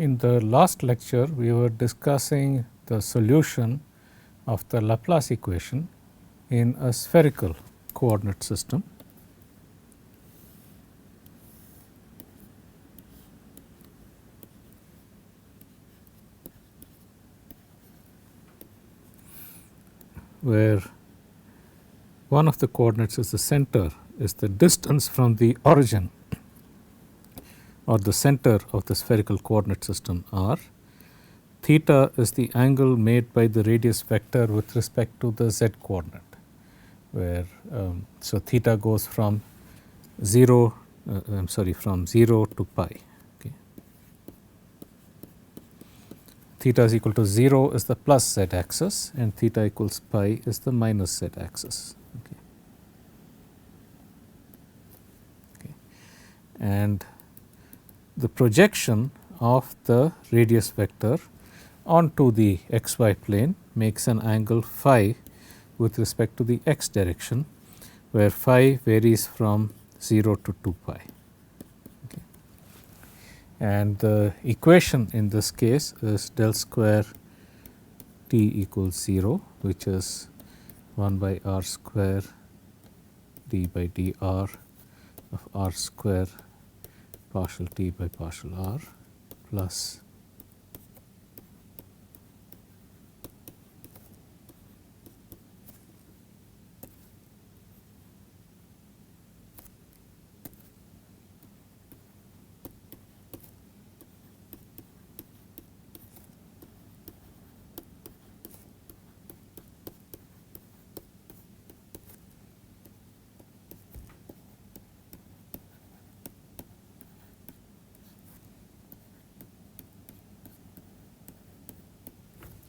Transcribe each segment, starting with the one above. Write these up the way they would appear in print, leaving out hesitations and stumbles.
In the last lecture, we were discussing the solution of the Laplace equation in a spherical coordinate system. Where one of the coordinates is the center, is the distance from the origin or the center of the spherical coordinate system R. Theta is the angle made by the radius vector with respect to the z coordinate, where so theta goes from 0 from 0 to pi. Okay. Theta is equal to 0 is the plus z axis and theta equals pi is the minus z axis. Okay. Okay. And the projection of the radius vector onto the xy plane makes an angle phi with respect to the x direction, where phi varies from 0 to 2 pi. Okay. And the equation in this case is del square t equals 0, which is 1 by r square d by dr of r square partial t by partial r plus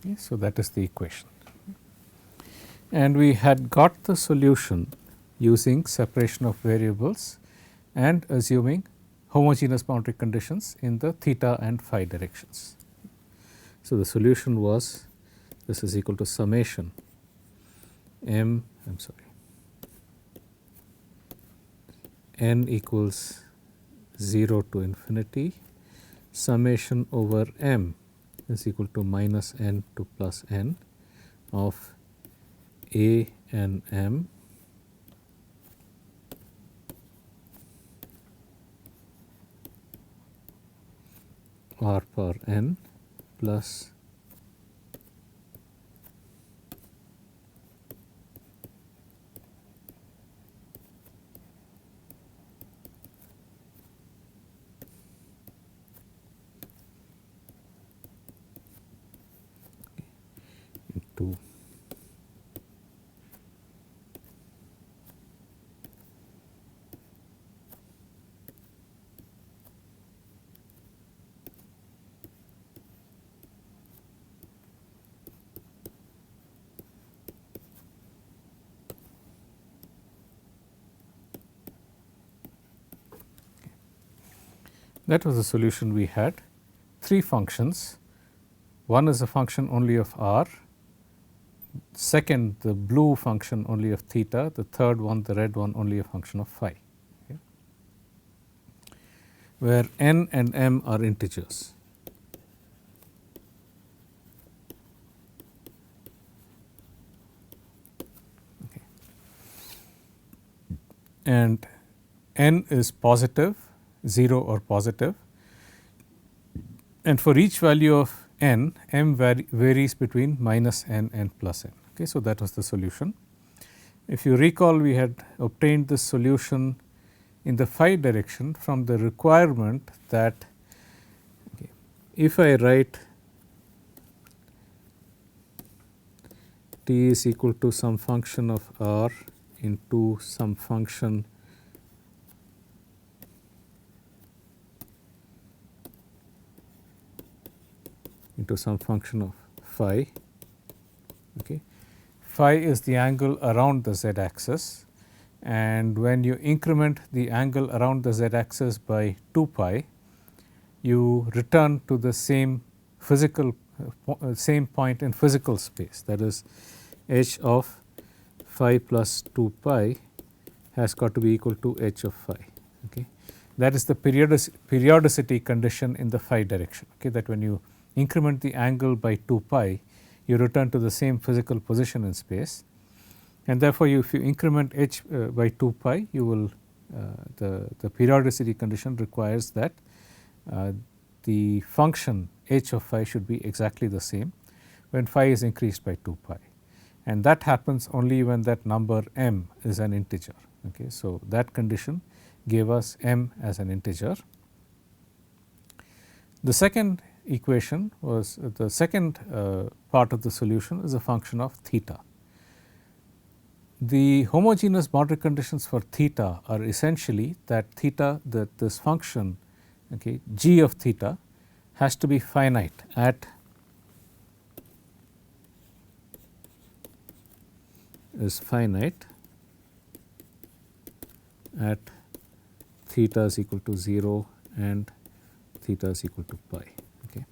okay, so that is the equation. And we had got the solution using separation of variables and assuming homogeneous boundary conditions in the theta and phi directions. So the solution was, this is equal to summation n equals 0 to infinity, summation over m is equal to minus n to plus n of a and m r power n plus into that was the solution. We had three functions. One is a function only of r, second the blue function only of theta, the third one, the red one, only a function of phi, okay, where n and m are integers. Okay. And n is positive, 0 or positive, and for each value of n, m varies between minus n and plus n. Okay, so that was the solution. If you recall, we had obtained this solution in the phi direction from the requirement that okay, if I write t is equal to some function of r into some function of phi. Okay. Phi is the angle around the z axis, and when you increment the angle around the z axis by 2 pi, you return to the same physical same point in physical space, that is h of phi plus 2 pi has got to be equal to h of phi. Okay. that is the periodicity condition in the phi direction, okay, that when you increment the angle by 2 pi, you return to the same physical position in space, and therefore, if you increment h by 2 pi, you will the periodicity condition requires that the function h of phi should be exactly the same when phi is increased by 2 pi, and that happens only when that number m is an integer. Okay. So, that condition gave us m as an integer. The second equation was the second part of the solution is a function of theta. The homogeneous boundary conditions for theta are essentially that theta, that this function, okay, g of theta has to be finite at theta is equal to 0 and theta is equal to pi. Okay.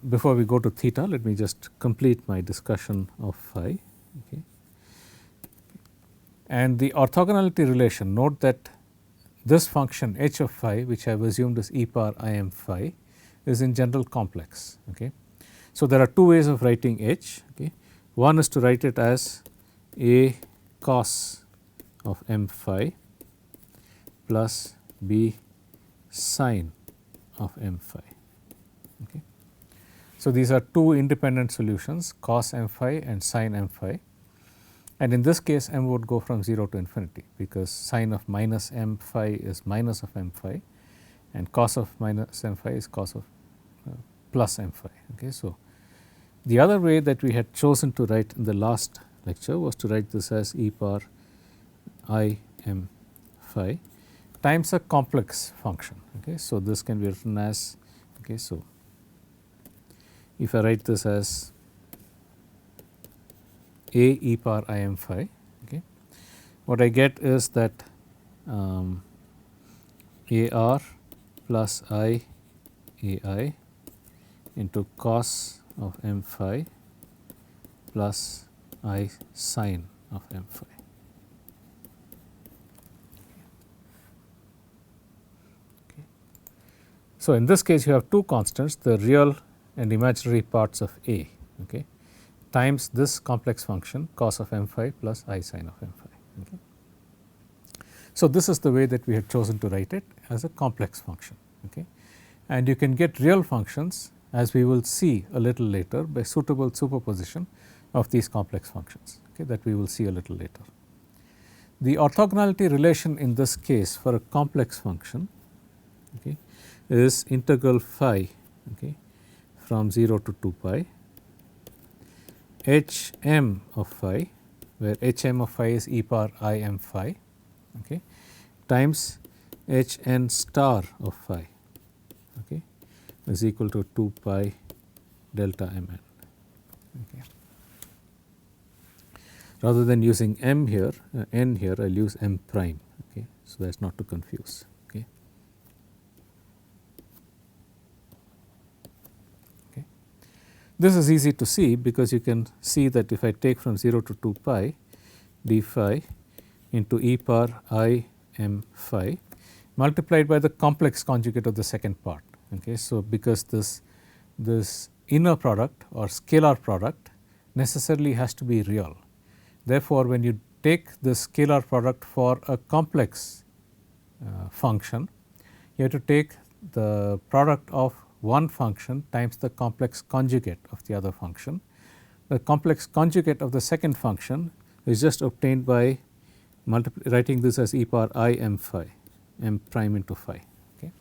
Before we go to theta, let me just complete my discussion of phi. Okay. And the orthogonality relation, note that this function h of phi, which I have assumed is e power I m phi, is in general complex. Okay. So, there are two ways of writing h. Okay. One is to write it as a cos of m phi plus b sine of m phi. Okay. So, these are two independent solutions, cos m phi and sine m phi, and in this case m would go from 0 to infinity, because sine of minus m phi is minus of m phi and cos of minus m phi is cos of plus m phi. Okay. So, the other way that we had chosen to write in the last lecture was to write this as e power I m phi times a complex function. Okay. So, this can be written as, okay, so if I write this as a e power I m phi, okay, what I get is that a r plus I a I into cos of m phi plus I sine of m phi. Okay. So, in this case you have two constants, the real and imaginary parts of a, okay, times this complex function cos of m phi plus I sine of m phi. Okay. So, this is the way that we had chosen to write it as a complex function. Okay. And you can get real functions, as we will see a little later, by suitable superposition of these complex functions, okay, that we will see a little later. The orthogonality relation in this case for a complex function, okay, is integral phi, okay, from 0 to 2 pi h m of phi, where h m of phi is e power I m phi, okay, times h n star of phi, okay, is equal to 2 pi delta m n. Okay. Rather than using m here, n here, I will use m prime. Okay. So, that is not to confuse. Okay. Okay. This is easy to see, because you can see that if I take from 0 to 2 pi d phi into e power I m phi multiplied by the complex conjugate of the second part. Okay. So, because this inner product or scalar product necessarily has to be real. Therefore, when you take the scalar product for a complex function, you have to take the product of one function times the complex conjugate of the other function. The complex conjugate of the second function is just obtained by writing this as e power I m phi, m prime into phi. Okay.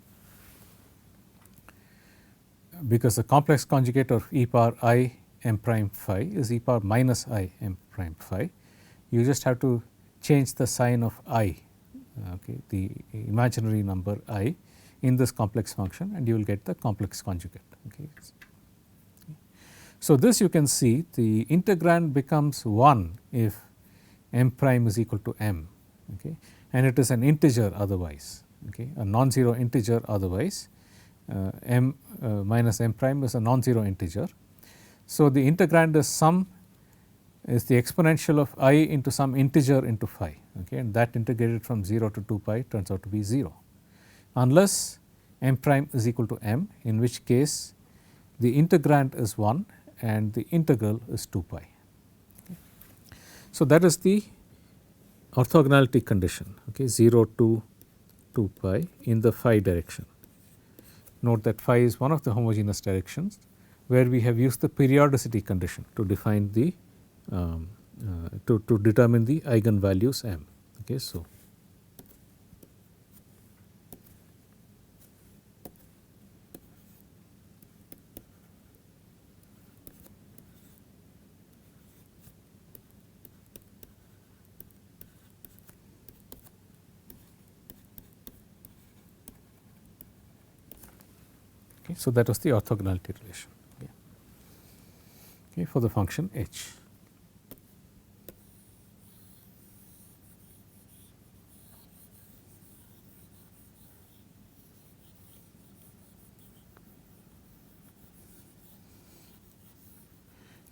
Because the complex conjugate of e power I m prime phi is e power minus I m prime phi. You just have to change the sign of I, okay, the imaginary number I, in this complex function, and you will get the complex conjugate. Okay. So, this you can see the integrand becomes 1 if m prime is equal to m, okay, and it is an integer otherwise, okay, a non-zero integer otherwise. M minus m prime is a non-zero integer. So, the integrand is some is the exponential of I into some integer into phi, okay, and that integrated from 0 to 2 pi turns out to be 0, unless m prime is equal to m, in which case the integrand is 1 and the integral is 2 pi. Okay. So, that is the orthogonality condition, okay, 0 to 2 pi in the phi direction. Note that phi is one of the homogeneous directions where we have used the periodicity condition to define the to determine the eigenvalues m. Okay, so, okay, so that was the orthogonality relation, okay, for the function h.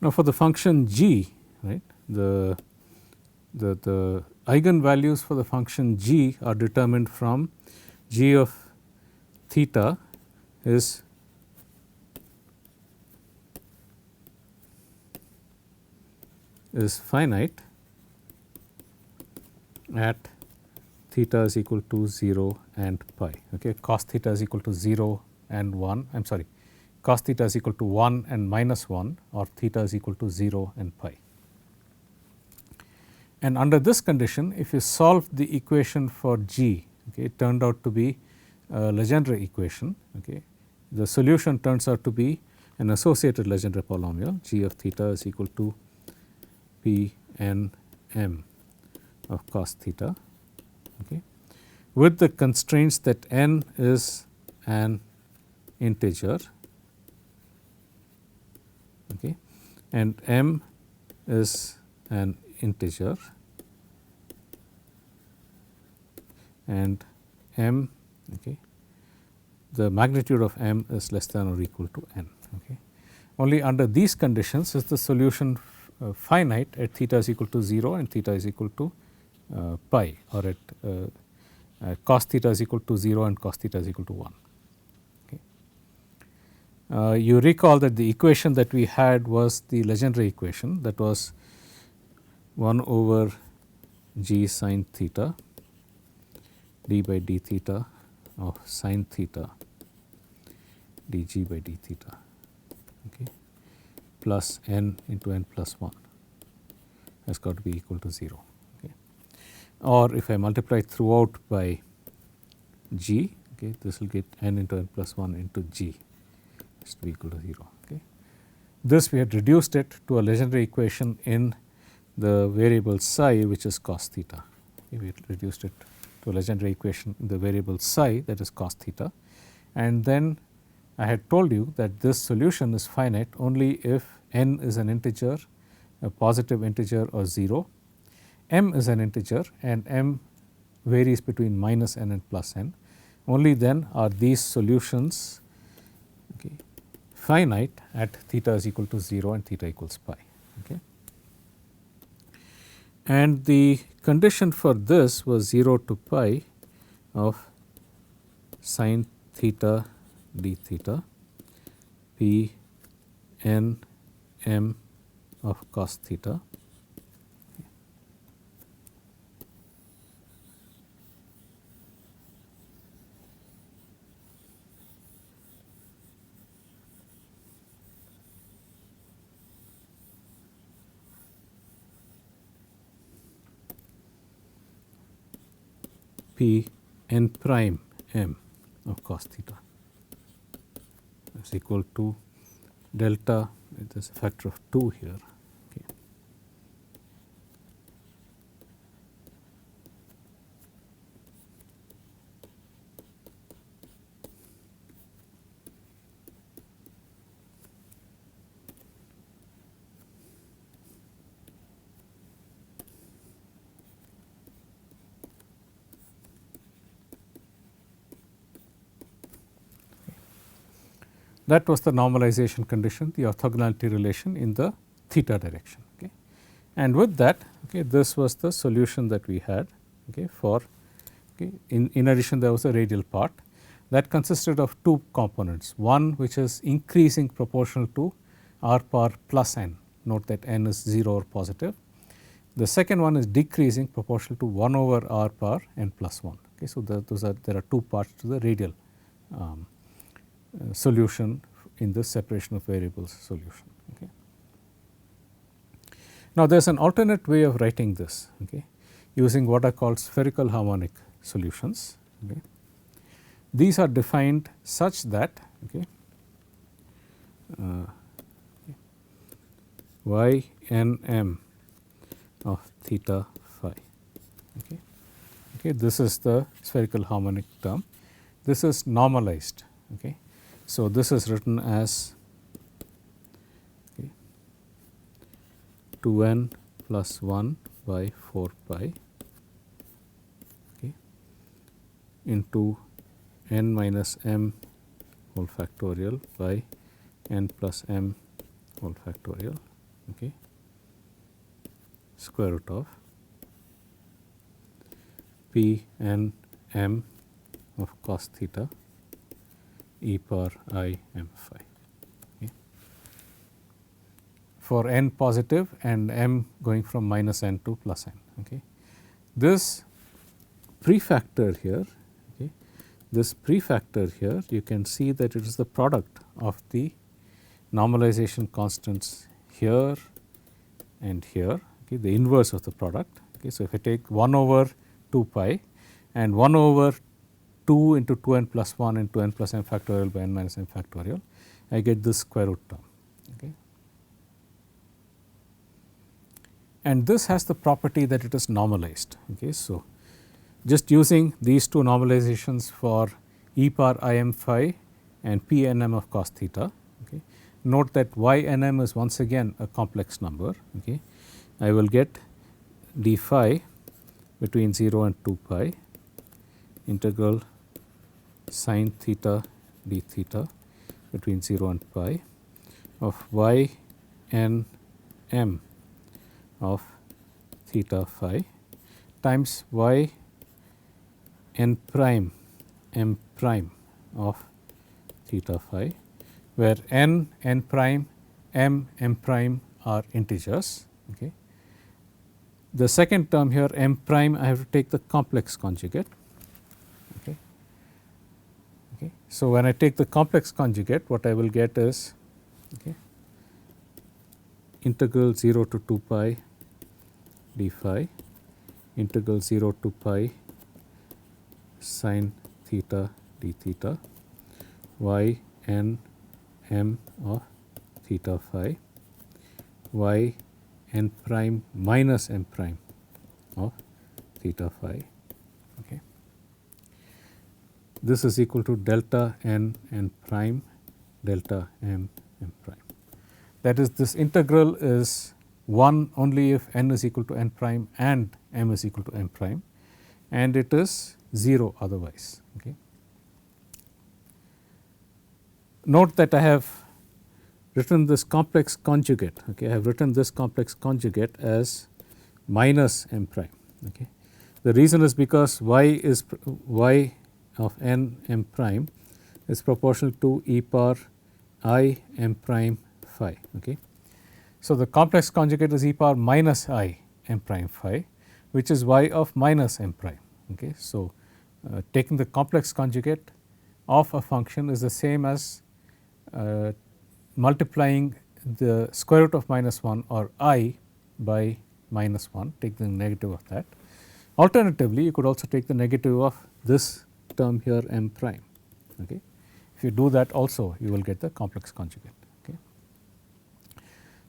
Now, for the function g, right, the eigenvalues for the function g are determined from g of theta is finite at theta is equal to 0 and pi, okay. Cos theta is equal to 0 and 1, I am sorry, cos theta is equal to 1 and minus 1, or theta is equal to 0 and pi. And under this condition, if you solve the equation for g, okay, it turned out to be a Legendre equation, okay. The solution turns out to be an associated Legendre polynomial, g of theta is equal to p n m of cos theta, okay, with the constraints that n is an integer, okay, and m is an integer, and m, okay, the magnitude of m is less than or equal to n. Okay. Only under these conditions is the solution finite at theta is equal to 0 and theta is equal to pi, or at cos theta is equal to 0 and cos theta is equal to 1. Okay. You recall that the equation that we had was the Legendre equation, that was 1 over g sin theta d by d theta of sin theta dg by d theta, okay, plus n into n plus 1 has got to be equal to 0. Okay. Or if I multiply throughout by g, okay, this will get n into n plus 1 into g has to be equal to 0. Okay. This we had reduced it to a Legendre equation in the variable psi, which is cos theta. Okay. We had reduced it to a Legendre equation in the variable psi, that is cos theta, and then I had told you that this solution is finite only if n is an integer, a positive integer or 0, m is an integer and m varies between minus n and plus n. Only then are these solutions, okay, finite at theta is equal to 0 and theta equals pi. Okay. And the condition for this was 0 to pi of sin theta d theta p n m of cos theta. P n prime m of cos theta is equal to delta, it is a factor of 2 here. Okay. That was the normalization condition, the orthogonality relation in the theta direction. Okay. And with that, okay, this was the solution that we had, okay, for in addition there was a radial part that consisted of two components, one which is increasing proportional to r power plus n, note that n is 0 or positive. The second one is decreasing proportional to 1 over r power n plus 1. Okay, so, there are two parts to the radial solution in this separation of variables solution. Okay. Now, there is an alternate way of writing this, okay, using what are called spherical harmonic solutions. Okay. These are defined such that, okay, y n m of theta phi. Okay. Okay, this is the spherical harmonic term. This is normalized. Okay. So, this is written as 2n plus 1 by 4 pi, okay, into n minus m whole factorial by n plus m whole factorial, okay, square root of p n m of cos theta e power I m phi. Okay. For n positive and m going from minus n to plus n. Okay. This prefactor here, okay, this prefactor here, you can see that it is the product of the normalization constants here and here, okay, the inverse of the product. Okay. So, if I take 1 over 2 pi and 1 over 2 into 2n plus 1 into n plus m factorial by n minus m factorial, I get this square root term. Okay. And this has the property that it is normalized. Okay. So, just using these two normalizations for e power I m phi and p n m of cos theta, okay, note that y n m is once again a complex number. Okay. I will get d phi between 0 and 2 pi integral sin theta d theta between 0 and pi of y n m of theta phi times y n prime m prime of theta phi, where n, n prime, m, m prime are integers. Okay. The second term here m prime, I have to take the complex conjugate. Okay. Okay. So, when I take the complex conjugate, what I will get is, okay, integral 0 to 2 pi d phi integral 0 to pi sin theta d theta y n m of theta phi y n prime minus m prime of theta phi. Okay. This is equal to delta n n prime delta m m prime. That is, this integral is 1 only if n is equal to n prime and m is equal to m prime, and it is 0 otherwise. Okay. Note that I have written this complex conjugate. Okay. I have written this complex conjugate as minus m prime. Okay. The reason is because y of n m prime is proportional to e power I m prime phi. Okay. So, the complex conjugate is e power minus I m prime phi, which is y of minus m prime. Okay. So, taking the complex conjugate of a function is the same as multiplying the square root of minus 1 or I by minus 1, take the negative of that. Alternatively, you could also take the negative of this term here m prime. Okay. If you do that also, you will get the complex conjugate. Okay.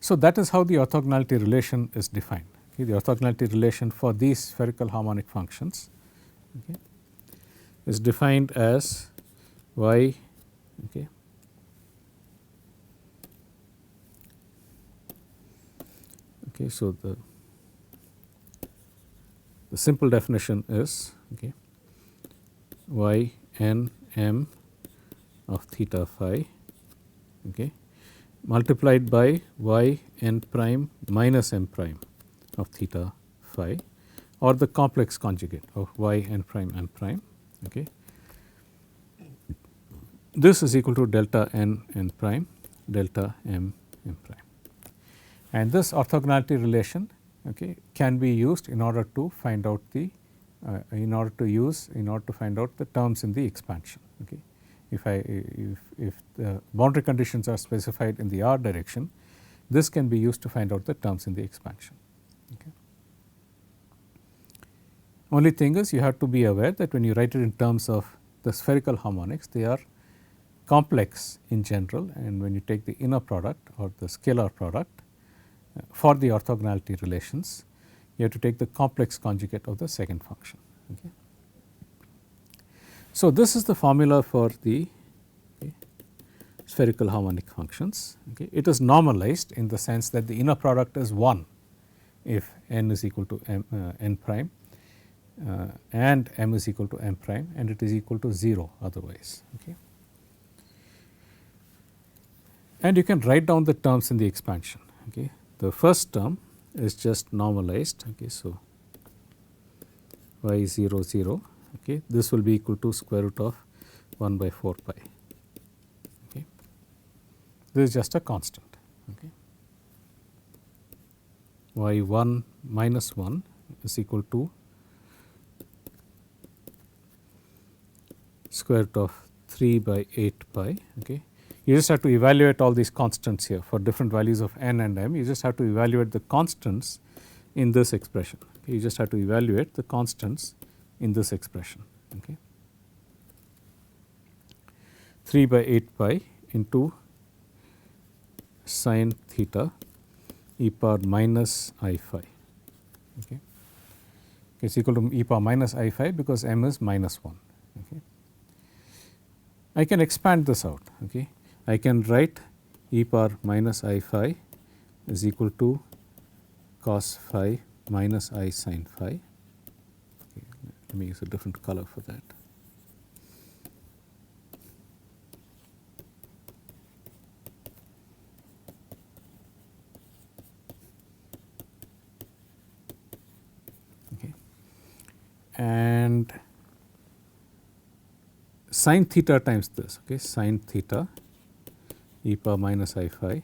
So, that is how the orthogonality relation is defined. Okay. The orthogonality relation for these spherical harmonic functions, okay, is defined as y, okay, okay. So, the simple definition is, okay, y n m of theta phi, okay, multiplied by y n prime minus m prime of theta phi, or the complex conjugate of y n prime n prime. Okay. This is equal to delta n n prime delta m m prime, and this orthogonality relation, okay, can be used in order to find out the in order to find out the terms in the expansion. Okay. If the boundary conditions are specified in the r direction, this can be used to find out the terms in the expansion. Okay. Only thing is, you have to be aware that when you write it in terms of the spherical harmonics, they are complex in general, and when you take the inner product or the scalar product for the orthogonality relations, you have to take the complex conjugate of the second function. Okay. So, this is the formula for the spherical harmonic functions. Okay. It is normalized in the sense that the inner product is 1 if n is equal to n prime and m is equal to m prime, and it is equal to 0 otherwise. Okay. And you can write down the terms in the expansion. Okay. The first term is just normalized. Okay. So, y 0 0. Okay. This will be equal to square root of 1 by 4 pi. Okay. This is just a constant. Okay. Y 1 minus 1 is equal to square root of 3 by 8 pi. Okay. You just have to evaluate all these constants here for different values of n and m. You just have to evaluate the constants in this expression. Okay. You just have to evaluate the constants in this expression. Okay. 3 by 8 pi into sin theta e power minus I phi. Okay. It is equal to e power minus I phi because m is minus 1. Okay. I can expand this out. Okay. I can write e power minus I phi is equal to cos phi minus I sin phi. Okay. Let me use a different color for that. Okay. And sin theta times this, okay, sin theta e power minus I phi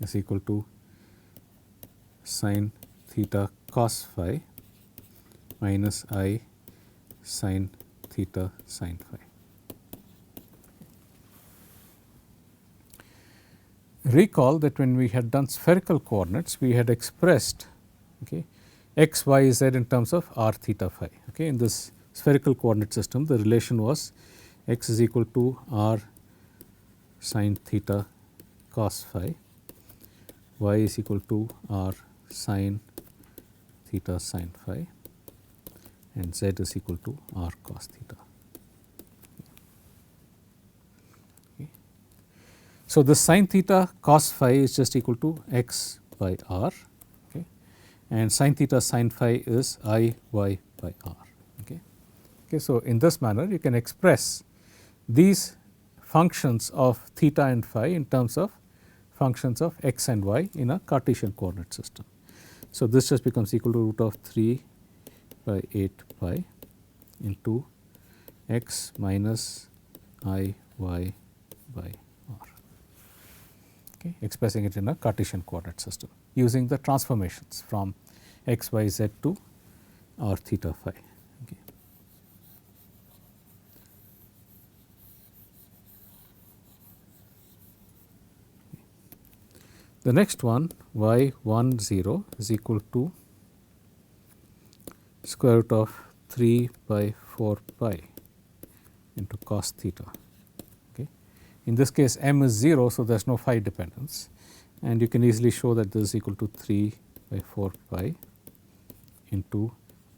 is equal to sin theta cos phi minus I sin theta sin phi. Recall that when we had done spherical coordinates, we had expressed, okay, x, y, z in terms of r theta phi. Okay. In this spherical coordinate system, the relation was x is equal to r sin theta cos phi, y is equal to r sin theta sin phi, and z is equal to r cos theta. Okay. So, the sin theta cos phi is just equal to x by r, okay, and sin theta sin phi is I y by r. Okay. Okay. So, in this manner you can express these functions of theta and phi in terms of functions of x and y in a Cartesian coordinate system. So, this just becomes equal to root of 3 by 8 pi into x minus I y by r, okay, expressing it in a Cartesian coordinate system using the transformations from x, y, z to r theta phi. Okay. The next one, y 1 0 is equal to square root of 3 by 4 pi into cos theta. Okay. In this case m is 0, so there is no phi dependence, and you can easily show that this is equal to 3 by 4 pi into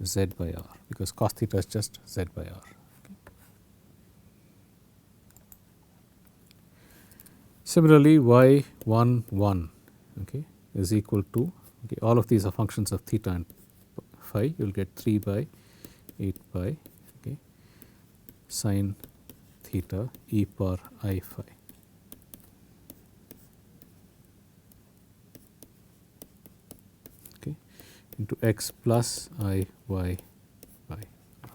z by r, because cos theta is just z by r. Okay. Similarly, y 1 1, okay, is equal to, okay, all of these are functions of theta and phi, you will get 3 by 8 pi, okay, sin theta e power I phi. Okay. into x plus I y by r.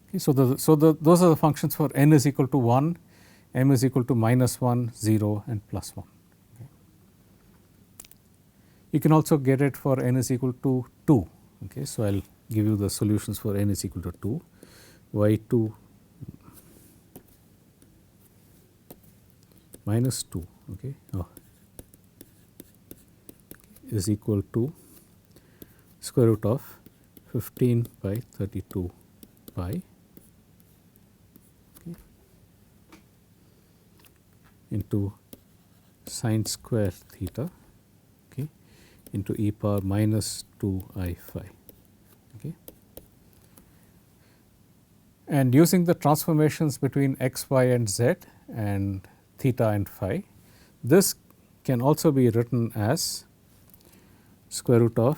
Okay, so those are the functions for n is equal to 1, m is equal to -1, 0 and +1. Okay. You can also get it for n is equal to 2. Okay. So, I will give you the solutions for n is equal to 2, y2 minus 2 okay, is equal to square root of 15 by 32 pi okay, into sine square theta okay, into e power minus 2 I phi. Okay. And using the transformations between x, y and z and theta and phi, this can also be written as square root of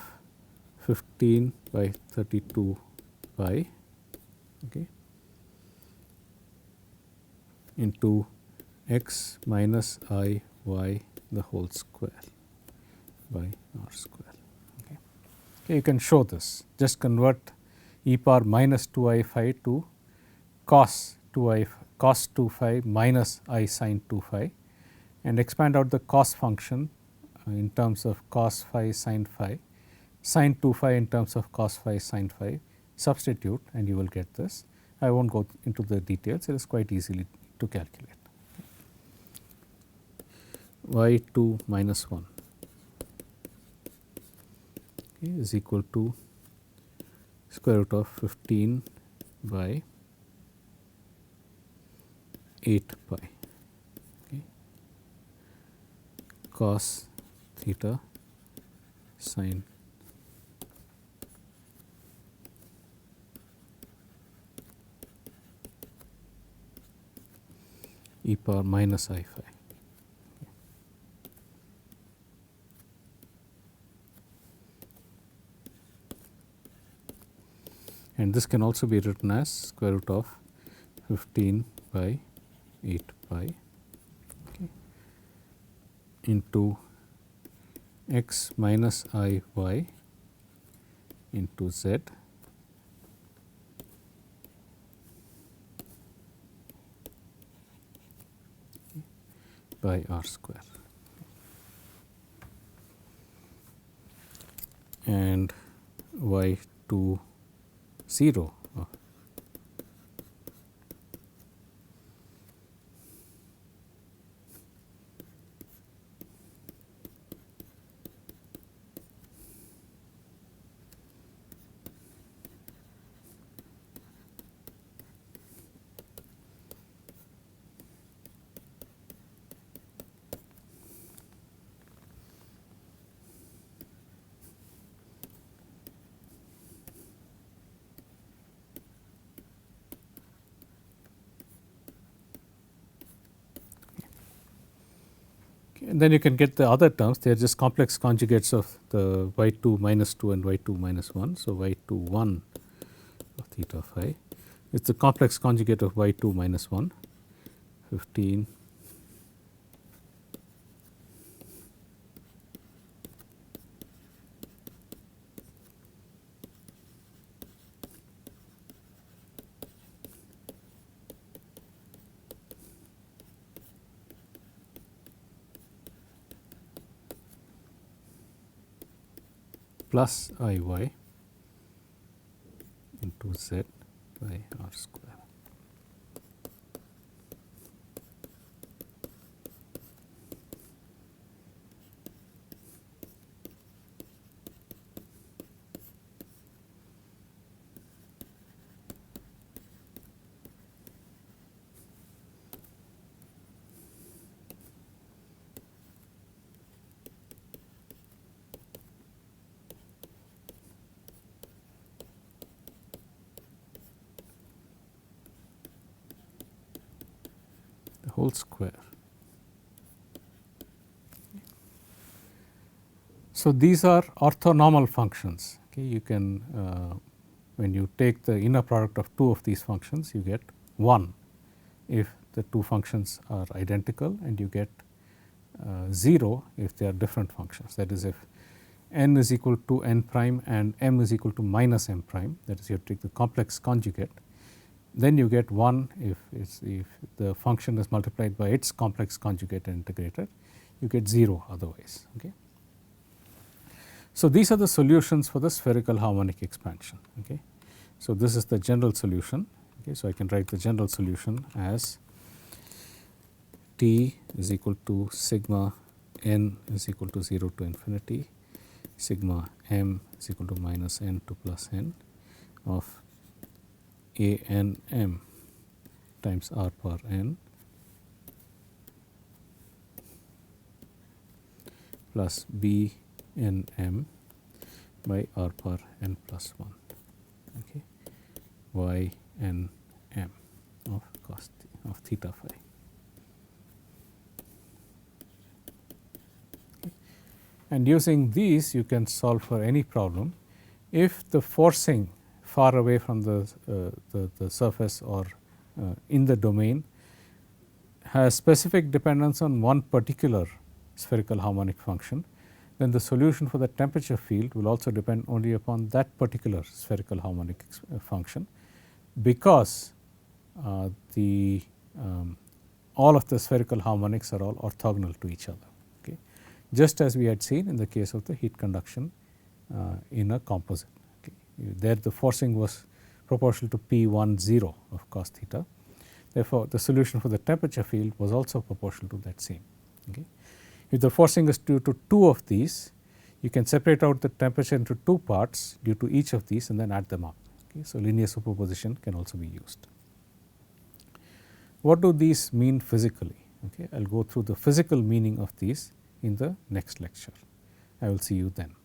15 by 32 pi okay, into x minus I y the whole square by r square. Okay. Okay, you can show this. Just convert e power minus 2 I phi to cos 2 phi minus I sin 2 phi and expand out the cos function in terms of cos phi sin 2 phi in terms of cos phi sin phi, substitute and you will get this. I will not go into the details, it is quite easily to calculate. y2 minus 1 okay, is equal to square root of 15 by 8 pi okay, cos theta sin e power minus I phi. And this can also be written as square root of 15 by 8 pi okay, into x minus I y into z by r square. And y2 0 and then you can get the other terms, they are just complex conjugates of the y2 minus 2 and y2 minus 1. So, y2 1 of theta phi is the complex conjugate of y2 minus 1, 15 plus I y into z by r square. Whole square. So, these are orthonormal functions. Okay. You can when you take the inner product of two of these functions, you get 1 if the two functions are identical, and you get 0 if they are different functions. That is, if n is equal to n prime and m is equal to minus m prime, that is you have to take the complex conjugate, then you get 1 if the function is multiplied by its complex conjugate and integrated, you get 0 otherwise. Okay. So, these are the solutions for the spherical harmonic expansion. Okay. So, this is the general solution. Okay. So, I can write the general solution as t is equal to sigma n is equal to 0 to infinity, sigma m is equal to minus n to plus n of a n m times r power n plus b n m by r power n plus 1, okay, y n m of cos of theta phi. And using these you can solve for any problem if the forcing far away from the surface or in the domain has specific dependence on one particular spherical harmonic function, then the solution for the temperature field will also depend only upon that particular spherical harmonic function, because all of the spherical harmonics are all orthogonal to each other. Okay. Just as we had seen in the case of the heat conduction in a composite. Okay. There the forcing was proportional to P10 of cos theta. Therefore, the solution for the temperature field was also proportional to that same. Okay. If the forcing is due to two of these, you can separate out the temperature into two parts due to each of these and then add them up. Okay. So, linear superposition can also be used. What do these mean physically? Okay. I will go through the physical meaning of these in the next lecture. I will see you then.